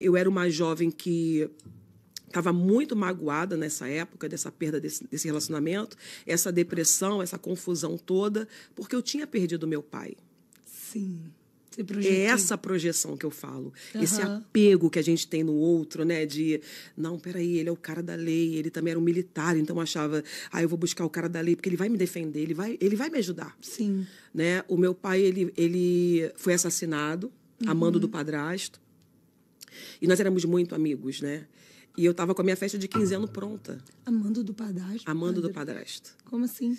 Eu era uma jovem que estava muito magoada nessa época, dessa perda desse relacionamento, essa depressão, essa confusão toda, porque eu tinha perdido meu pai. Sim. É essa projeção que eu falo. Esse apego que a gente tem no outro, né? De, não, peraí, ele é o cara da lei, ele também era um militar, então eu achava, eu vou buscar o cara da lei porque ele vai me defender, ele vai me ajudar. Sim. Né? O meu pai, ele foi assassinado, a mando do padrasto, e nós éramos muito amigos, né? E eu estava com a minha festa de 15 anos pronta. Amando do padrasto? Amando do padrasto. Como assim?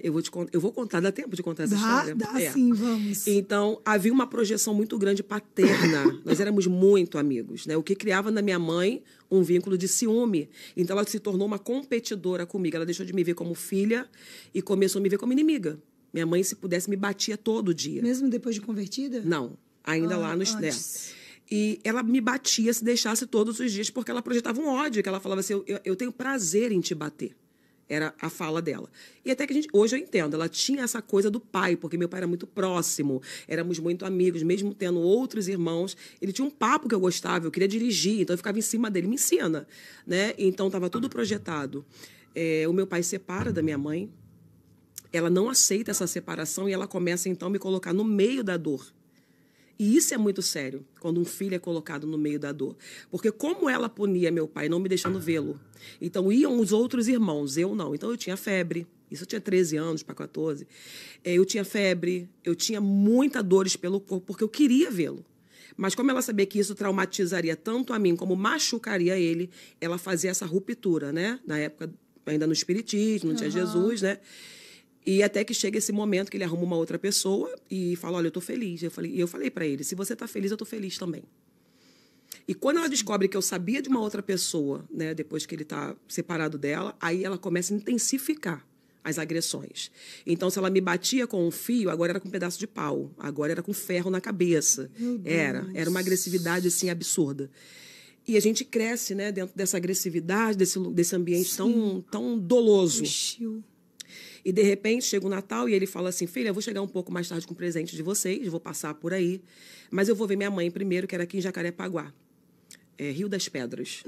Eu vou contar, dá tempo de contar essa história? Dá sim, vamos. Então, havia uma projeção muito grande paterna. Nós éramos muito amigos, né? O que criava na minha mãe um vínculo de ciúme. Então, ela se tornou uma competidora comigo. Ela deixou de me ver como filha e começou a me ver como inimiga. Minha mãe, se pudesse, me batia todo dia. Mesmo depois de convertida? Não, ainda lá no antes. E ela me batia se deixasse todos os dias, porque ela projetava um ódio, que ela falava assim, eu tenho prazer em te bater. Era a fala dela. E até que hoje eu entendo, ela tinha essa coisa do pai, porque meu pai era muito próximo, éramos muito amigos, mesmo tendo outros irmãos, ele tinha um papo que eu gostava, eu queria dirigir, então eu ficava em cima dele, me ensina, né? Então estava tudo projetado. O meu pai separa da minha mãe, ela não aceita essa separação e ela começa então a me colocar no meio da dor. E isso é muito sério, quando um filho é colocado no meio da dor. Porque como ela punia meu pai, não me deixando vê-lo. Então, iam os outros irmãos, eu não. Então, eu tinha febre. Isso eu tinha 13 anos para 14. Eu tinha febre, eu tinha muitas dores pelo corpo, porque eu queria vê-lo. Mas como ela sabia que isso traumatizaria tanto a mim, como machucaria ele, ela fazia essa ruptura, né? Na época, ainda no espiritismo, não tinha Jesus, né? E até que chega esse momento que ele arruma uma outra pessoa e fala, olha, eu tô feliz. Eu falei para ele, se você tá feliz, eu tô feliz também. E quando ela descobre que eu sabia de uma outra pessoa, né, depois que ele tá separado dela, aí ela começa a intensificar as agressões. Então, se ela me batia com um fio, agora era com um pedaço de pau. Agora era com ferro na cabeça. Era uma agressividade, assim, absurda. E a gente cresce, né, dentro dessa agressividade, desse ambiente tão doloso. E, de repente, chega o Natal e ele fala assim, filha, eu vou chegar um pouco mais tarde com o presente de vocês, vou passar por aí, mas eu vou ver minha mãe primeiro, que era aqui em Jacarepaguá, Rio das Pedras.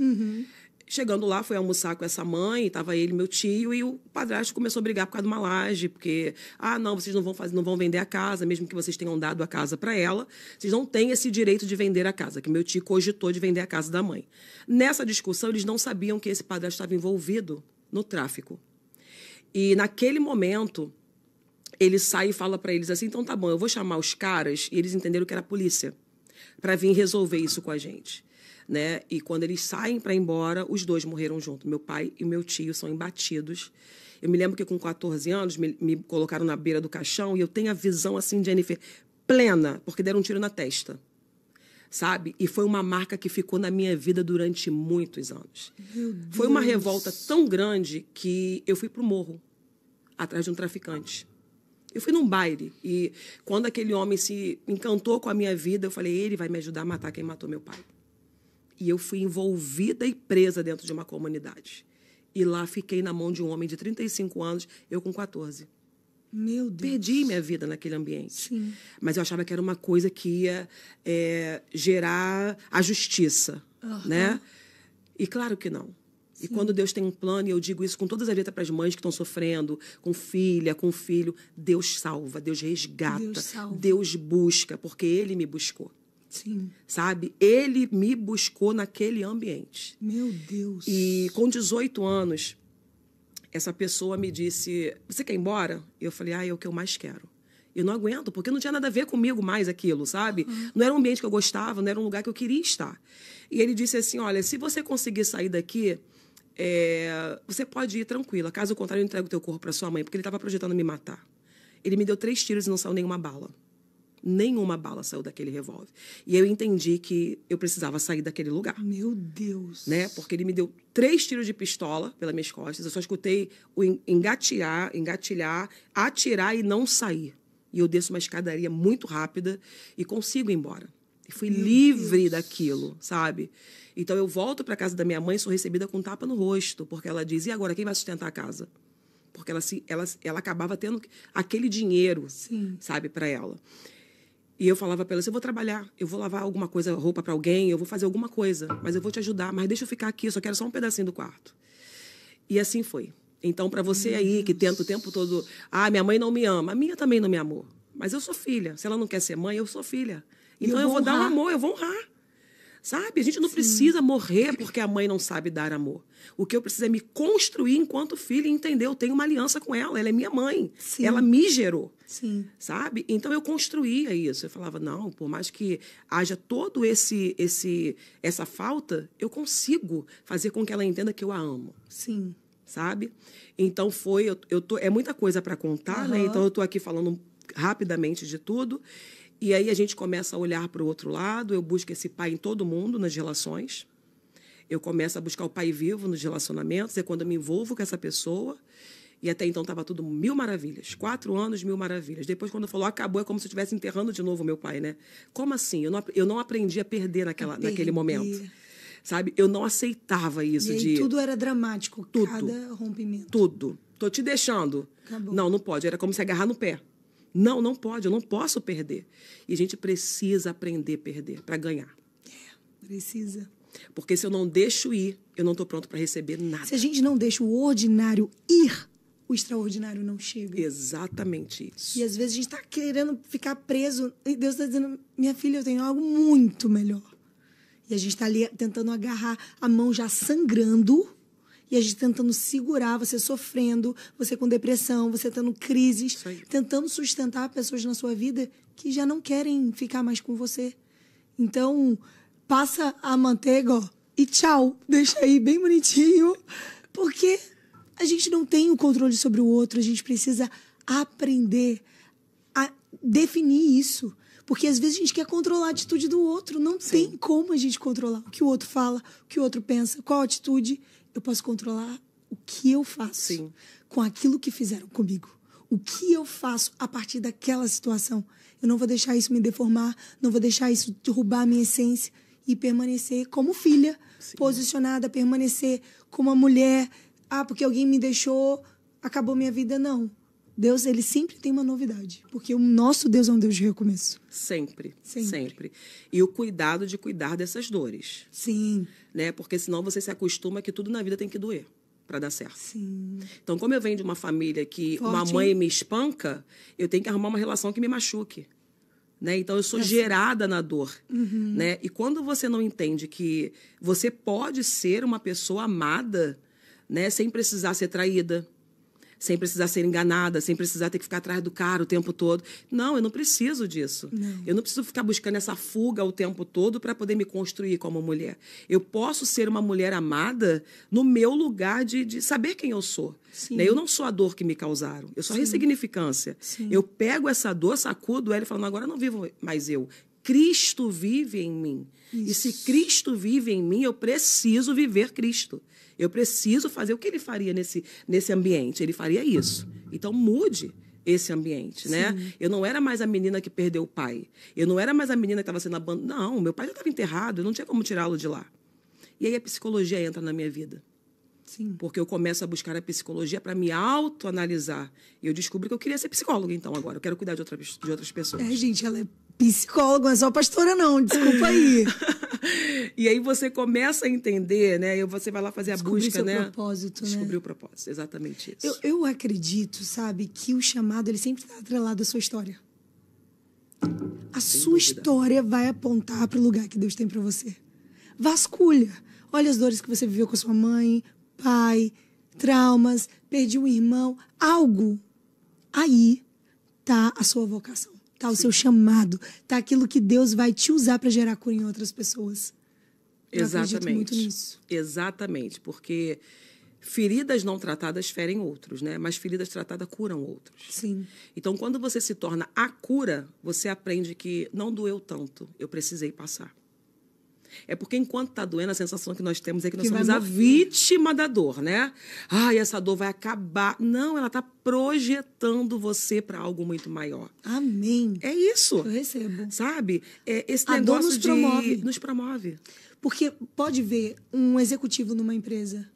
Chegando lá, foi almoçar com essa mãe, estava ele, meu tio, e o padrasto começou a brigar por causa de uma laje, porque, não, vocês não vão vender a casa, mesmo que vocês tenham dado a casa para ela, vocês não têm esse direito de vender a casa, que meu tio cogitou de vender a casa da mãe. Nessa discussão, eles não sabiam que esse padrasto estava envolvido no tráfico. E, naquele momento, ele sai e fala para eles assim, então tá bom, eu vou chamar os caras, e eles entenderam que era a polícia, para vir resolver isso com a gente. Né? E quando eles saem para ir embora, os dois morreram juntos. Meu pai e meu tio são embatidos. Eu me lembro que com 14 anos me colocaram na beira do caixão e eu tenho a visão assim, Jennifer, plena, porque deram um tiro na testa. Sabe? E foi uma marca que ficou na minha vida durante muitos anos. Foi uma revolta tão grande que eu fui pro morro, atrás de um traficante. Eu fui num baile e quando aquele homem se encantou com a minha vida, eu falei, ele vai me ajudar a matar quem matou meu pai. E eu fui envolvida e presa dentro de uma comunidade. E lá fiquei na mão de um homem de 35 anos, eu com 14. Meu Deus. Perdi minha vida naquele ambiente. Sim. Mas eu achava que era uma coisa que ia gerar a justiça, né? E claro que não. Sim. E quando Deus tem um plano, e eu digo isso com todas as letras para as mães que estão sofrendo, com filha, com filho, Deus salva, Deus resgata, Deus busca, porque Ele me buscou. Sim. Sabe? Ele me buscou naquele ambiente. Meu Deus. E com 18 anos, essa pessoa me disse, você quer ir embora? Eu falei, é o que eu mais quero. Eu não aguento, porque não tinha nada a ver comigo mais aquilo, sabe? Não era um ambiente que eu gostava, não era um lugar que eu queria estar. E ele disse assim, olha, se você conseguir sair daqui, você pode ir tranquila. Caso contrário, eu entrego o teu corpo para sua mãe, porque ele estava projetando me matar. Ele me deu 3 tiros e não saiu nenhuma bala. Nenhuma bala saiu daquele revólver. E eu entendi que eu precisava sair daquele lugar. Meu Deus. Né? Porque ele me deu 3 tiros de pistola pelas minhas costas. Eu só escutei o engatilhar, atirar e não sair. E eu desço uma escadaria muito rápida e consigo ir embora. E fui livre daquilo, sabe? Então eu volto para casa da minha mãe, sou recebida com um tapa no rosto, porque ela diz, e agora, quem vai sustentar a casa? Porque ela acabava tendo aquele dinheiro, sabe, para ela. E eu falava para ela, eu vou trabalhar, eu vou lavar alguma coisa, roupa para alguém, eu vou fazer alguma coisa, mas eu vou te ajudar, mas deixa eu ficar aqui, eu só quero só um pedacinho do quarto. E assim foi. Então, para você aí que tenta o tempo todo, minha mãe não me ama, a minha também não me amou, mas eu sou filha. Se ela não quer ser mãe, eu sou filha. Então eu vou dar um amor, eu vou honrar. Sabe? A gente não precisa morrer porque a mãe não sabe dar amor. O que eu preciso é me construir enquanto filha e entender. Eu tenho uma aliança com ela é minha mãe. Sim. Ela me gerou. Sim. Sabe? Então eu construía isso. Eu falava, não, por mais que haja todo essa falta, eu consigo fazer com que ela entenda que eu a amo. Sim. Sabe? Então é muita coisa para contar, né? Então eu tô aqui falando rapidamente de tudo. E aí a gente começa a olhar para o outro lado, eu busco esse pai em todo mundo, nas relações. Eu começo a buscar o pai vivo nos relacionamentos, é quando eu me envolvo com essa pessoa. E até então estava tudo 1000 maravilhas. 4 anos, 1000 maravilhas. Depois, quando falou acabou, é como se eu estivesse enterrando de novo meu pai, né? Como assim? Eu não aprendi a perder naquele momento. Sabe? Eu não aceitava isso. E aí tudo era dramático, tudo, cada rompimento. Tudo. Tô te deixando. Acabou. Não pode. Era como se agarrar no pé. Não pode, eu não posso perder. E a gente precisa aprender a perder para ganhar. Precisa. Porque se eu não deixo ir, eu não estou pronto para receber nada. Se a gente não deixa o ordinário ir, o extraordinário não chega. Exatamente isso. E às vezes a gente está querendo ficar preso e Deus está dizendo, minha filha, eu tenho algo muito melhor. E a gente está ali tentando agarrar a mão já sangrando e a gente tentando segurar, você sofrendo, você com depressão, você tendo crises, tentando sustentar pessoas na sua vida que já não querem ficar mais com você. Então, passa a manteiga, ó, e tchau. Deixa aí bem bonitinho, porque a gente não tem o controle sobre o outro, a gente precisa aprender a definir isso. Porque às vezes a gente quer controlar a atitude do outro. Não tem como a gente controlar o que o outro fala, o que o outro pensa, qual atitude. Eu posso controlar o que eu faço com aquilo que fizeram comigo. O que eu faço a partir daquela situação. Eu não vou deixar isso me deformar, não vou deixar isso derrubar a minha essência e permanecer como filha, posicionada, permanecer como uma mulher. Porque alguém me deixou, acabou minha vida. Não. Deus, ele sempre tem uma novidade. Porque o nosso Deus é um Deus de recomeço. Sempre. E o cuidado de cuidar dessas dores. Sim. Né? Porque senão você se acostuma que tudo na vida tem que doer para dar certo. Sim. Então, como eu venho de uma família que uma mãe me espanca, eu tenho que arrumar uma relação que me machuque. Né? Então, eu sou gerada na dor. Né? E quando você não entende que você pode ser uma pessoa amada, né? Sem precisar ser traída, sem precisar ser enganada, sem precisar ter que ficar atrás do cara o tempo todo. Não, eu não preciso disso. Não. Eu não preciso ficar buscando essa fuga o tempo todo para poder me construir como mulher. Eu posso ser uma mulher amada no meu lugar de saber quem eu sou. Né? Eu não sou a dor que me causaram. Eu sou a ressignificância. Eu pego essa dor, sacudo ela e falo, agora eu não vivo mais eu. Cristo vive em mim. Isso. E se Cristo vive em mim, eu preciso viver Cristo. Eu preciso fazer o que ele faria nesse ambiente. Ele faria isso. Então, mude esse ambiente, né? Eu não era mais a menina que perdeu o pai. Eu não era mais a menina que estava sendo abandonada. Não, meu pai já estava enterrado. Eu não tinha como tirá-lo de lá. E aí a psicologia entra na minha vida. Sim. Porque eu começo a buscar a psicologia para me autoanalisar. E eu descobri que eu queria ser psicóloga, então, agora. Eu quero cuidar de outras pessoas. Gente, ela é psicóloga, não é só pastora, não. Desculpa aí. E aí você começa a entender, né? E você vai lá fazer a busca, né? Descobrir o propósito, exatamente isso. Eu acredito, sabe, que o chamado, ele sempre está atrelado à sua história. A sua história vai apontar para o lugar que Deus tem para você. Vasculha. Olha as dores que você viveu com a sua mãe, pai, traumas, perdi um irmão, algo. Aí tá a sua vocação, tá o seu chamado, tá aquilo que Deus vai te usar para gerar cura em outras pessoas. Eu acredito muito nisso. Exatamente, porque feridas não tratadas ferem outros, né? Mas feridas tratadas curam outros. Sim. Então, quando você se torna a cura, você aprende que não doeu tanto, eu precisei passar. É porque enquanto está doendo, a sensação que nós temos é que nós somos a vítima da dor, né? Essa dor vai acabar. Não, ela está projetando você para algo muito maior. Amém. É isso. Eu recebo. Sabe? Esse a negócio dor nos promove. Porque pode ver um executivo numa empresa.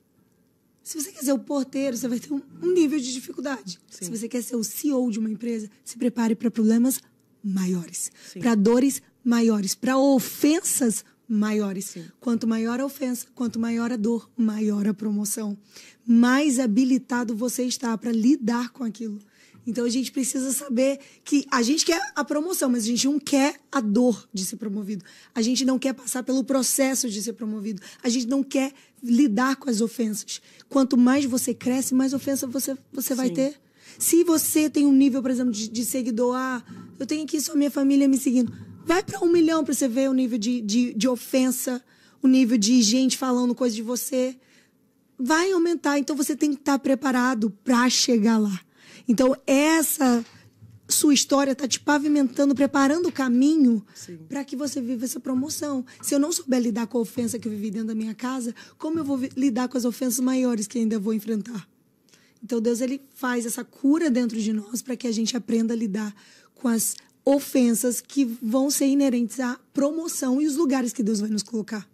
Se você quer ser o porteiro, você vai ter um nível de dificuldade. Se você quer ser o CEO de uma empresa, se prepare para problemas maiores, para dores maiores, para ofensas maiores. Sim. Quanto maior a ofensa, quanto maior a dor, maior a promoção. Mais habilitado você está para lidar com aquilo. Então, a gente precisa saber que a gente quer a promoção, mas a gente não quer a dor de ser promovido. A gente não quer passar pelo processo de ser promovido. A gente não quer lidar com as ofensas. Quanto mais você cresce, mais ofensa você vai ter. Se você tem um nível, por exemplo, de seguidor, eu tenho aqui só minha família me seguindo. Vai para 1 milhão para você ver o nível de ofensa, o nível de gente falando coisa de você. Vai aumentar. Então, você tem que estar preparado para chegar lá. Então, essa sua história está te pavimentando, preparando o caminho para que você viva essa promoção. Se eu não souber lidar com a ofensa que eu vivi dentro da minha casa, como eu vou lidar com as ofensas maiores que ainda vou enfrentar? Então, Deus ele faz essa cura dentro de nós para que a gente aprenda a lidar com as ofensas que vão ser inerentes à promoção e os lugares que Deus vai nos colocar.